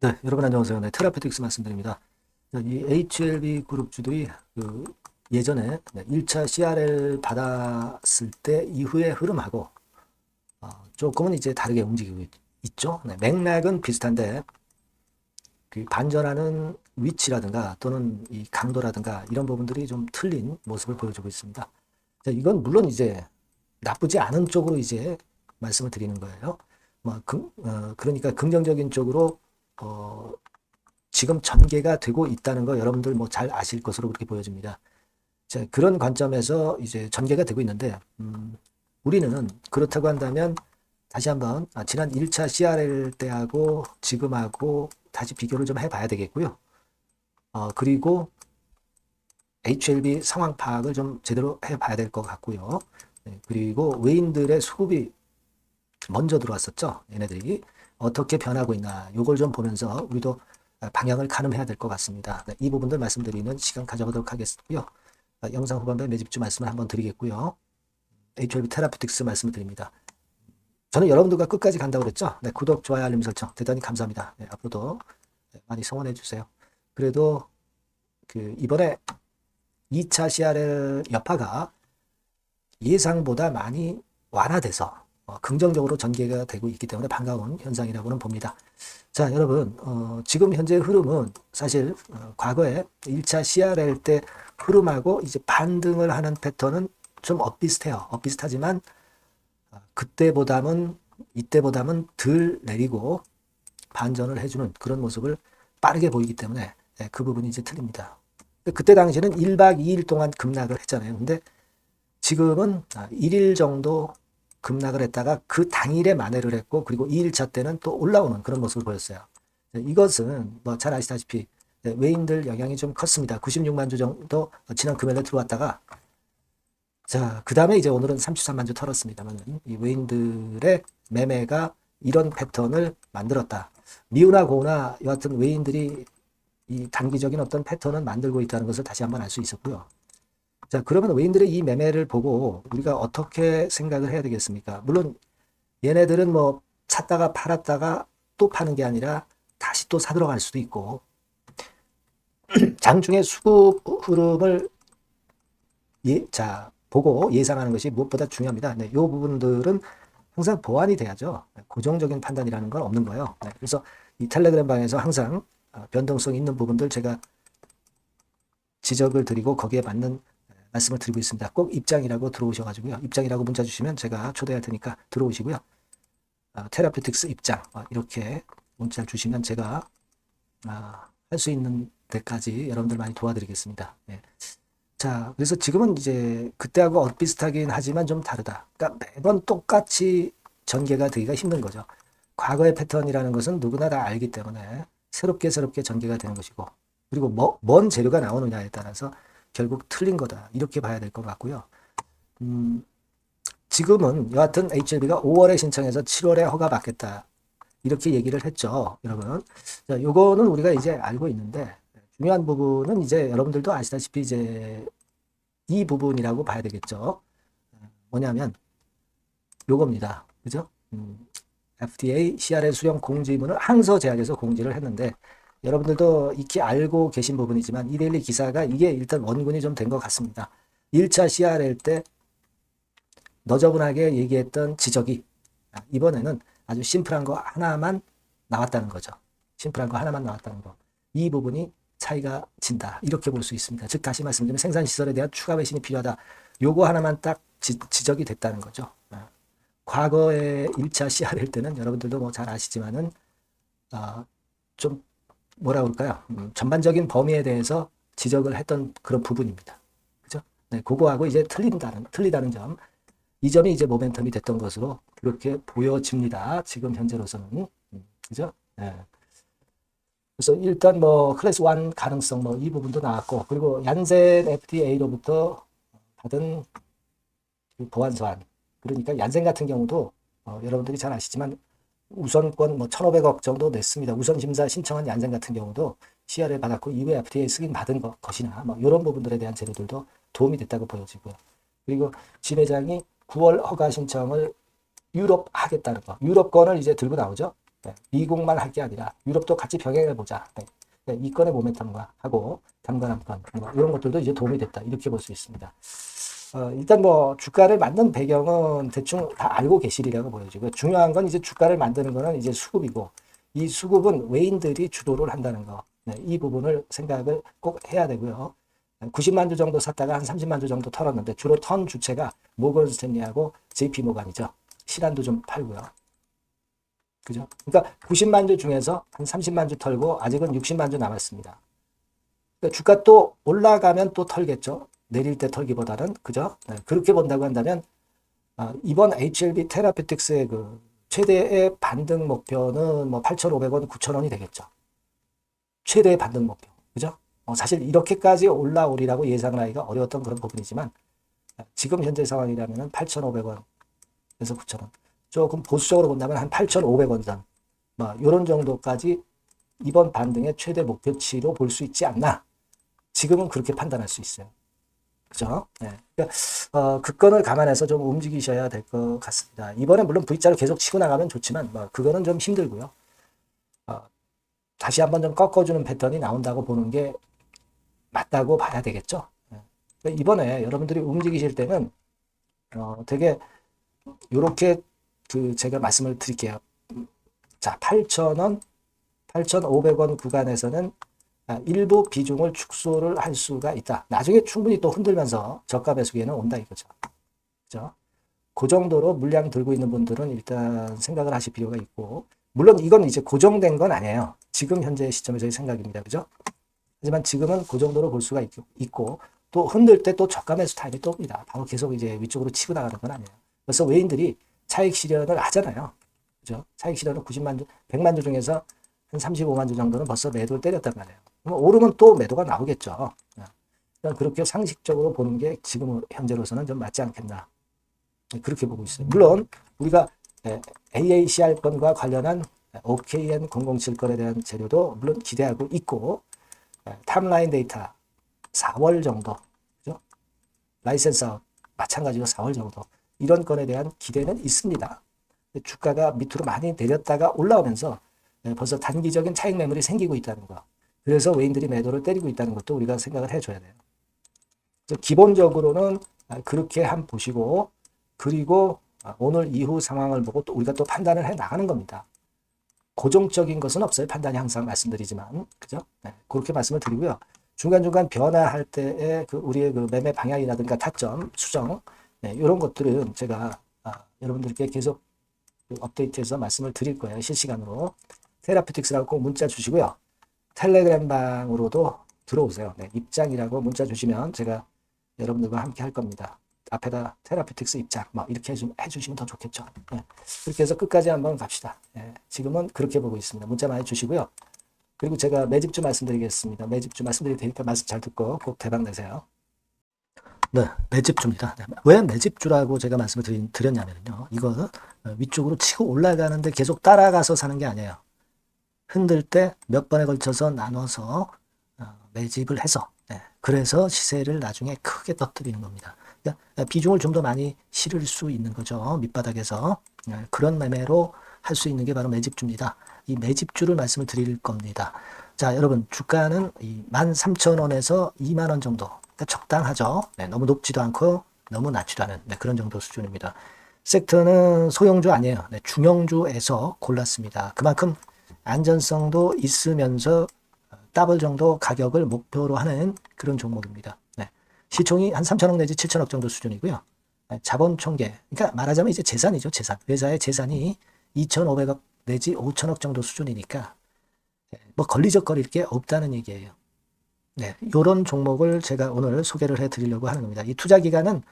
네, 여러분 안녕하세요. 네, 테라페틱스 말씀드립니다. 이 HLB 그룹주들이 예전에 1차 CRL 받았을 때 이후의 흐름하고 조금은 이제 다르게 움직이고 있죠. 네, 맥락은 비슷한데 그 반전하는 위치라든가 또는 이 강도라든가 이런 부분들이 좀 틀린 모습을 보여주고 있습니다. 자, 이건 물론 이제 나쁘지 않은 쪽으로 이제 말씀을 드리는 거예요. 그러니까 긍정적인 쪽으로 어, 지금 전개가 되고 있다는 거 여러분들 뭐 잘 아실 것으로 그렇게 보여집니다. 자, 그런 관점에서 이제 전개가 되고 있는데, 우리는 그렇다고 한다면 다시 한번 지난 1차 CRL 때하고 지금하고 다시 비교를 좀 해봐야 되겠고요. 그리고 HLB 상황 파악을 좀 제대로 해봐야 될 것 같고요. 네, 그리고 외인들의 수급이 먼저 들어왔었죠. 얘네들이 어떻게 변하고 있나 요걸 좀 보면서 우리도 방향을 가늠해야 될 것 같습니다. 네, 이 부분들 말씀드리는 시간 가져보도록 하겠고요. 영상 후반부에 매집주 말씀을 한번 드리겠고요. HLB 테라피틱스 말씀을 드립니다. 저는 여러분들과 끝까지 간다고 그랬죠. 네, 구독, 좋아요, 알림 설정 대단히 감사합니다. 네, 앞으로도 많이 성원해 주세요. 그래도 이번에 2차 CRL 여파가 예상보다 많이 완화돼서 긍정적으로 전개가 되고 있기 때문에 반가운 현상이라고는 봅니다. 자, 여러분, 지금 현재 흐름은 사실 과거에 1차 CRL 때 흐름하고 이제 반등을 하는 패턴은 좀 엇비슷해요. 엇비슷하지만 이때보다는 덜 내리고 반전을 해주는 그런 모습을 빠르게 보이기 때문에 그 부분이 이제 틀립니다. 그때 당시에는 1박 2일 동안 급락을 했잖아요. 근데 지금은 1일 정도 급락을 했다가 그 당일에 만회를 했고 그리고 2일차 때는 또 올라오는 그런 모습을 보였어요. 이것은 뭐 잘 아시다시피 외인들 영향이 좀 컸습니다. 96만 주 정도 지난 금요일에 들어왔다가 자, 그 다음에 이제 오늘은 33만 주 털었습니다만 이 외인들의 매매가 이런 패턴을 만들었다. 미우나 고우나 여하튼 외인들이 이 단기적인 어떤 패턴을 만들고 있다는 것을 다시 한번 알 수 있었고요. 자, 그러면 외인들의 이 매매를 보고 우리가 어떻게 생각을 해야 되겠습니까? 물론 얘네들은 뭐 샀다가 팔았다가 또 파는 게 아니라 다시 또 사들어갈 수도 있고 장중에 수급 흐름을 보고 예상하는 것이 무엇보다 중요합니다. 네, 이 부분들은 항상 보완이 돼야죠. 고정적인 판단이라는 건 없는 거예요. 네, 그래서 이 텔레그램 방에서 항상 변동성 있는 부분들 제가 지적을 드리고 거기에 맞는 말씀을 드리고 있습니다. 꼭 입장이라고 들어오셔가지고요. 입장이라고 문자 주시면 제가 초대할 테니까 들어오시고요. 테라피틱스 입장 이렇게 문자 주시면 제가 할 수 있는 데까지 여러분들 많이 도와드리겠습니다. 네. 자, 그래서 지금은 이제 그때하고 엇비슷하긴 하지만 좀 다르다. 그러니까 매번 똑같이 전개가 되기가 힘든 거죠. 과거의 패턴이라는 것은 누구나 다 알기 때문에 새롭게 전개가 되는 것이고 그리고 뭔 재료가 나오느냐에 따라서 결국 틀린 거다. 이렇게 봐야 될 것 같고요. 지금은 여하튼 HLB가 5월에 신청해서 7월에 허가받겠다. 이렇게 얘기를 했죠. 여러분. 자, 요거는 우리가 이제 알고 있는데 중요한 부분은 이제 여러분들도 아시다시피 이제 이 부분이라고 봐야 되겠죠. 뭐냐면 요겁니다. 그죠? FDA CRL 수령 공지문을 항서 제약에서 공지를 했는데 여러분들도 익히 알고 계신 부분이지만 이데일리 기사가 이게 일단 원군이 좀 된 것 같습니다. 1차 CRL 때 너저분하게 얘기했던 지적이 이번에는 아주 심플한 거 하나만 나왔다는 거죠. 심플한 거 하나만 나왔다는 거. 이 부분이 차이가 진다. 이렇게 볼 수 있습니다. 즉 다시 말씀드리면 생산시설에 대한 추가 배신이 필요하다. 요거 하나만 딱 지적이 됐다는 거죠. 과거에 1차 CRL 때는 여러분들도 뭐 잘 아시지만은 좀 뭐라 그럴까요? 전반적인 범위에 대해서 지적을 했던 그런 부분입니다. 그죠? 네, 그거하고 이제 틀리다는 점. 이 점이 이제 모멘텀이 됐던 것으로 그렇게 보여집니다. 지금 현재로서는. 그죠? 네. 그래서 일단 뭐 클래스 1 가능성 뭐 이 부분도 나왔고 그리고 얀센 FDA로부터 받은 보안 소환 그러니까 얀센 같은 경우도 여러분들이 잘 아시지만 우선권 뭐 1,500억 정도 냈습니다. 우선 심사 신청한 얀센 같은 경우도 CR을 받았고 이후에 FDA 승인 받은 것이나 뭐 이런 부분들에 대한 재료들도 도움이 됐다고 보여지고요. 그리고 진 회장이 9월 허가 신청을 유럽 하겠다는 거. 유럽권을 이제 들고 나오죠. 네, 미국만 할 게 아니라 유럽도 같이 병행해 보자. 네, 네, 이 건의 모멘텀과 하고 단건 한 건, 뭐 이런 것들도 이제 도움이 됐다. 이렇게 볼 수 있습니다. 일단 뭐 주가를 만든 배경은 대충 다 알고 계시리라고 보여지고요. 중요한 건 이제 주가를 만드는 거는 이제 수급이고, 이 수급은 외인들이 주도를 한다는 거. 네, 이 부분을 생각을 꼭 해야 되고요. 90만 주 정도 샀다가 한 30만 주 정도 털었는데 주로 턴 주체가 모건 스탠리하고 JP 모간이죠. 시간도 좀 팔고요. 그죠? 그러니까 90만 주 중에서 한 30만 주 털고 아직은 60만 주 남았습니다. 그러니까 주가 또 올라가면 또 털겠죠. 내릴 때 털기보다는. 그죠? 네, 그렇게 본다고 한다면 이번 HLB 테라피틱스의 그 최대의 반등 목표는 뭐 8,500원, 9,000원이 되겠죠. 최대의 반등 목표. 그죠? 사실 이렇게까지 올라오리라고 예상을 하기가 어려웠던 그런 부분이지만 지금 현재 상황이라면 8,500원에서 9,000원. 조금 보수적으로 본다면 한 8,500원 선. 뭐 이런 정도까지 이번 반등의 최대 목표치로 볼 수 있지 않나. 지금은 그렇게 판단할 수 있어요. 그죠? 네. 그러니까, 그 건을 감안해서 좀 움직이셔야 될 것 같습니다. 이번에 물론 V자로 계속 치고 나가면 좋지만, 뭐, 그거는 좀 힘들고요. 다시 한번 좀 꺾어주는 패턴이 나온다고 보는 게 맞다고 봐야 되겠죠? 네. 그러니까 이번에 여러분들이 움직이실 때는, 되게, 요렇게 제가 말씀을 드릴게요. 자, 8,000원, 8,500원 구간에서는 일부 비중을 축소를 할 수가 있다. 나중에 충분히 또 흔들면서 저가 매수기에는 온다 이거죠. 그죠? 그 정도로 물량 들고 있는 분들은 일단 생각을 하실 필요가 있고, 물론 이건 이제 고정된 건 아니에요. 지금 현재 시점에서의 생각입니다. 그죠? 하지만 지금은 그 정도로 볼 수가 있고, 또 흔들 때 또 저가 매수 타임이 또 옵니다. 바로 계속 이제 위쪽으로 치고 나가는 건 아니에요. 그래서 외인들이 차익 실현을 하잖아요. 그죠? 차익 실현은 90만 주, 100만 주 중에서 한 35만 주 정도는 벌써 매도를 때렸단 말이에요. 오르면 또 매도가 나오겠죠. 그렇게 상식적으로 보는 게 지금 현재로서는 좀 맞지 않겠나. 그렇게 보고 있어요. 물론 우리가 AACR 건과 관련한 OKN 007 건에 대한 재료도 물론 기대하고 있고, 탑라인 데이터 4월 정도, 그죠? 라이센스 아웃 마찬가지로 4월 정도 이런 건에 대한 기대는 있습니다. 주가가 밑으로 많이 내렸다가 올라오면서 벌써 단기적인 차익 매물이 생기고 있다는 거. 그래서 외인들이 매도를 때리고 있다는 것도 우리가 생각을 해줘야 돼요. 그래서 기본적으로는 그렇게 한번 보시고, 그리고 오늘 이후 상황을 보고 또 우리가 또 판단을 해 나가는 겁니다. 고정적인 것은 없어요. 판단이 항상 말씀드리지만. 그죠? 네, 그렇게 말씀을 드리고요. 중간중간 변화할 때의 우리의 그 매매 방향이라든가 타점, 수정, 네, 이런 것들은 제가 여러분들께 계속 업데이트해서 말씀을 드릴 거예요. 실시간으로. 테라피틱스라고 꼭 문자 주시고요. 텔레그램 방으로도 들어오세요. 네, 입장이라고 문자 주시면 제가 여러분들과 함께 할 겁니다. 앞에다 테라피틱스 입장 뭐 이렇게 해주시면 더 좋겠죠. 네, 그렇게 해서 끝까지 한번 갑시다. 네, 지금은 그렇게 보고 있습니다. 문자 많이 주시고요. 그리고 제가 매집주 말씀드리겠습니다. 매집주 말씀드릴 테니까 말씀 잘 듣고 꼭 대박 내세요. 네, 매집주입니다. 네, 왜 매집주라고 제가 말씀을 드렸냐면요. 이거는 위쪽으로 치고 올라가는데 계속 따라가서 사는 게 아니에요. 흔들 때 몇 번에 걸쳐서 나눠서 매집을 해서, 네, 그래서 시세를 나중에 크게 터뜨리는 겁니다. 그러니까 비중을 좀 더 많이 실을 수 있는 거죠. 밑바닥에서. 네, 그런 매매로 할 수 있는 게 바로 매집주입니다. 이 매집주를 말씀을 드릴 겁니다. 자, 여러분 주가는 13,000원에서 2만 원 정도. 그러니까 적당하죠. 네, 너무 높지도 않고 너무 낮지도 않은, 네, 그런 정도 수준입니다. 섹터는 소형주 아니에요. 네, 중형주에서 골랐습니다. 그만큼 안전성도 있으면서 더블 정도 가격을 목표로 하는 그런 종목입니다. 네. 시총이 한 3천억 내지 7천억 정도 수준이고요. 네, 자본 총계, 그러니까 말하자면 이제 재산이죠. 재산. 회사의 재산이 2,500억 내지 5천억 정도 수준이니까 뭐 걸리적거릴 게 없다는 얘기예요. 네, 이런 종목을 제가 오늘 소개를 해드리려고 하는 겁니다. 이 투자 기간은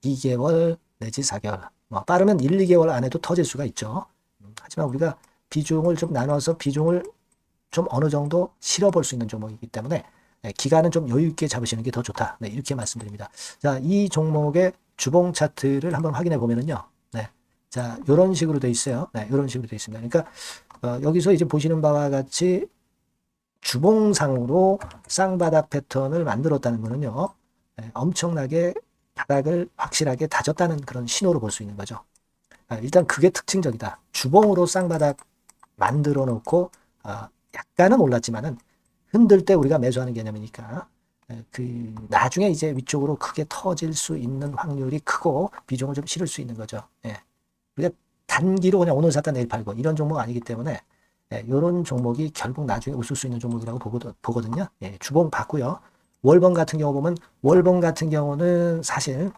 2개월 내지 4개월, 뭐 빠르면 1, 2개월 안에도 터질 수가 있죠. 하지만 우리가 비중을 좀 나눠서 비중을 좀 어느 정도 실어볼 수 있는 종목이기 때문에 기간은 좀 여유 있게 잡으시는 게 더 좋다. 네, 이렇게 말씀드립니다. 자, 이 종목의 주봉 차트를 한번 확인해 보면은요. 네, 자, 이런 식으로 돼 있어요. 네, 이런 식으로 돼 있습니다. 그러니까 여기서 이제 보시는 바와 같이 주봉상으로 쌍바닥 패턴을 만들었다는 거는요. 네, 엄청나게 바닥을 확실하게 다졌다는 그런 신호로 볼 수 있는 거죠. 일단 그게 특징적이다. 주봉으로 쌍바닥 만들어 놓고 약간은 올랐지만은 흔들 때 우리가 매수하는 개념이니까 그 나중에 이제 위쪽으로 크게 터질 수 있는 확률이 크고 비중을 좀 실을 수 있는 거죠. 예. 우리가 단기로 그냥 오늘 샀다 내일 팔고 이런 종목 아니기 때문에 이런 종목이 결국 나중에 웃을 수 있는 종목이라고 보거든요. 예, 주봉 봤고요. 월봉 같은 경우 보면 월봉 같은 경우는 사실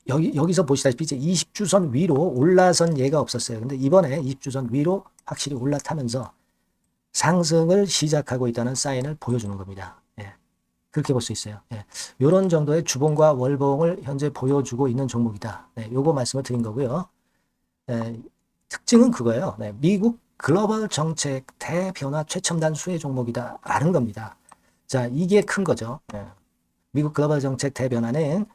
여기서 보시다시피 이제 20주선 위로 올라선 예가 없었어요. 근데 이번에 20주선 위로 확실히 올라타면서 상승을 시작하고 있다는 사인을 보여주는 겁니다. 예, 그렇게 볼 수 있어요. 예, 이런 정도의 주봉과 월봉을 현재 보여주고 있는 종목이다. 네, 요거 말씀을 드린 거고요. 특징은 그거예요. 네, 미국 글로벌 정책 대변화 최첨단 수혜 종목이다 라는 겁니다. 자, 이게 큰 거죠. 네. 미국 글로벌 정책 대변화는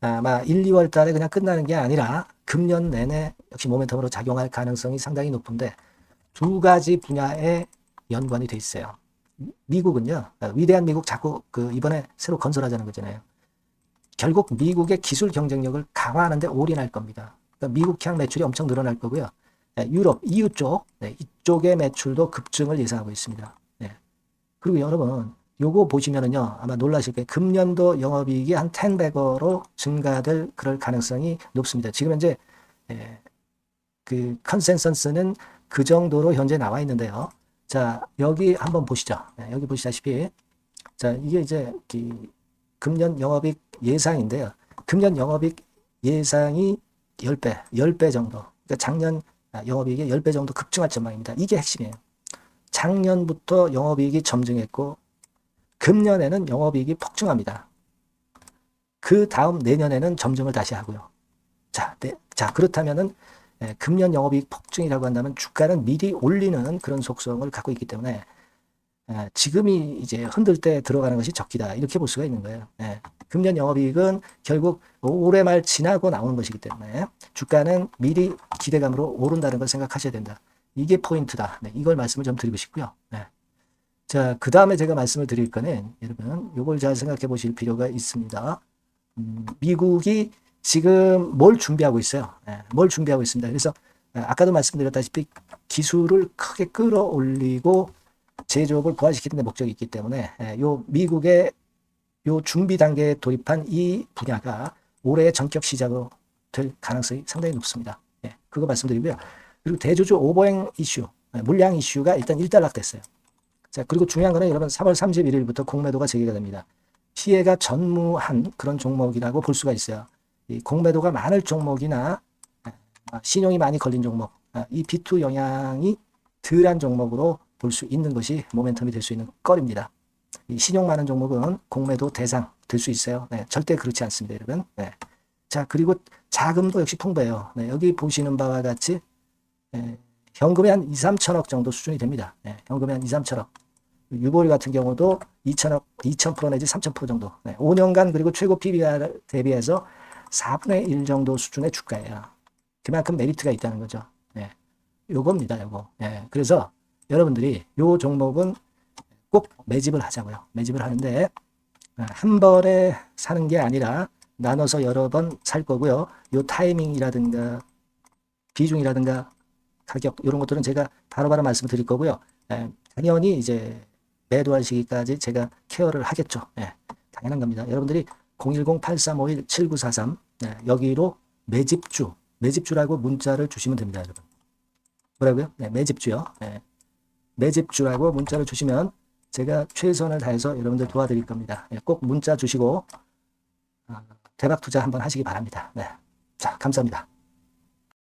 아마 1, 2월 달에 그냥 끝나는 게 아니라 금년 내내 역시 모멘텀으로 작용할 가능성이 상당히 높은데 두 가지 분야에 연관이 돼 있어요. 미국은요, 위대한 미국 자꾸 이번에 새로 건설하자는 거잖아요. 결국 미국의 기술 경쟁력을 강화하는데 올인할 겁니다. 그러니까 미국향 매출이 엄청 늘어날 거고요. 유럽, EU 쪽, 이쪽의 매출도 급증을 예상하고 있습니다. 그리고 여러분, 요거 보시면은요, 아마 놀라실 거예요. 금년도 영업이익이 한 10배로 증가될 그럴 가능성이 높습니다. 지금 현재 그 컨센서스는 그 정도로 현재 나와 있는데요. 자, 여기 한번 보시죠. 여기 보시다시피, 자, 이게 이제 금년 영업이익 예상인데요. 금년 영업이익 예상이 10배 정도. 그러니까 작년 영업이익이 10배 정도 급증할 전망입니다. 이게 핵심이에요. 작년부터 영업이익이 점증했고, 금년에는 영업이익이 폭증합니다. 그 다음 내년에는 점증을 다시 하고요. 자, 그렇다면은 금년 영업이익 폭증이라고 한다면 주가는 미리 올리는 그런 속성을 갖고 있기 때문에 지금이 이제 흔들 때 들어가는 것이 적기다 이렇게 볼 수가 있는 거예요. 금년 영업이익은 결국 올해 말 지나고 나오는 것이기 때문에 주가는 미리 기대감으로 오른다는 걸 생각하셔야 된다. 이게 포인트다. 이걸 말씀을 좀 드리고 싶고요. 자, 그 다음에 제가 말씀을 드릴 거는 여러분 이걸 잘 생각해 보실 필요가 있습니다. 미국이 지금 뭘 준비하고 있어요. 뭘 준비하고 있습니다. 그래서 아까도 말씀드렸다시피 기술을 크게 끌어올리고 제조업을 부활시키는 데 목적이 있기 때문에 요 미국의 요 준비 단계에 돌입한 이 분야가 올해 전격 시작으로 될 가능성이 상당히 높습니다. 그거 말씀드리고요. 그리고 대주주 오버행 이슈, 물량 이슈가 일단 일단락됐어요. 자, 그리고 중요한 거는 여러분 3월 31일부터 공매도가 재개가 됩니다. 피해가 전무한 그런 종목이라고 볼 수가 있어요. 이 공매도가 많을 종목이나 신용이 많이 걸린 종목, 이 B2 영향이 덜한 종목으로 볼 수 있는 것이 모멘텀이 될 수 있는 거리입니다. 이 신용 많은 종목은 공매도 대상 될 수 있어요. 절대 그렇지 않습니다, 여러분. 자, 그리고 자금도 역시 풍부해요. 여기 보시는 바와 같이 현금이 한 2, 3천억 정도 수준이 됩니다. 현금이 한 2, 3천억. 유보리 같은 경우도 2천억, 2,000% 내지 3,000% 정도. 5년간 그리고 최고 PBR 대비해서 4분의 1 정도 수준의 주가예요. 그만큼 메리트가 있다는 거죠. 요겁니다, 요거. 그래서 여러분들이 요 종목은 꼭 매집을 하자고요. 매집을 하는데 한 번에 사는 게 아니라 나눠서 여러 번 살 거고요. 요 타이밍이라든가 비중이라든가 가격 이런 것들은 제가 바로바로 말씀을 드릴 거고요. 당연히 이제 매도할 시기까지 제가 케어를 하겠죠. 당연한 겁니다. 여러분들이 010-8351-7943 여기로 매집주라고 문자를 주시면 됩니다. 여러분. 뭐라고요? 매집주요. 매집주라고 문자를 주시면 제가 최선을 다해서 여러분들 도와드릴 겁니다. 꼭 문자 주시고 대박 투자 한번 하시기 바랍니다. 자, 감사합니다.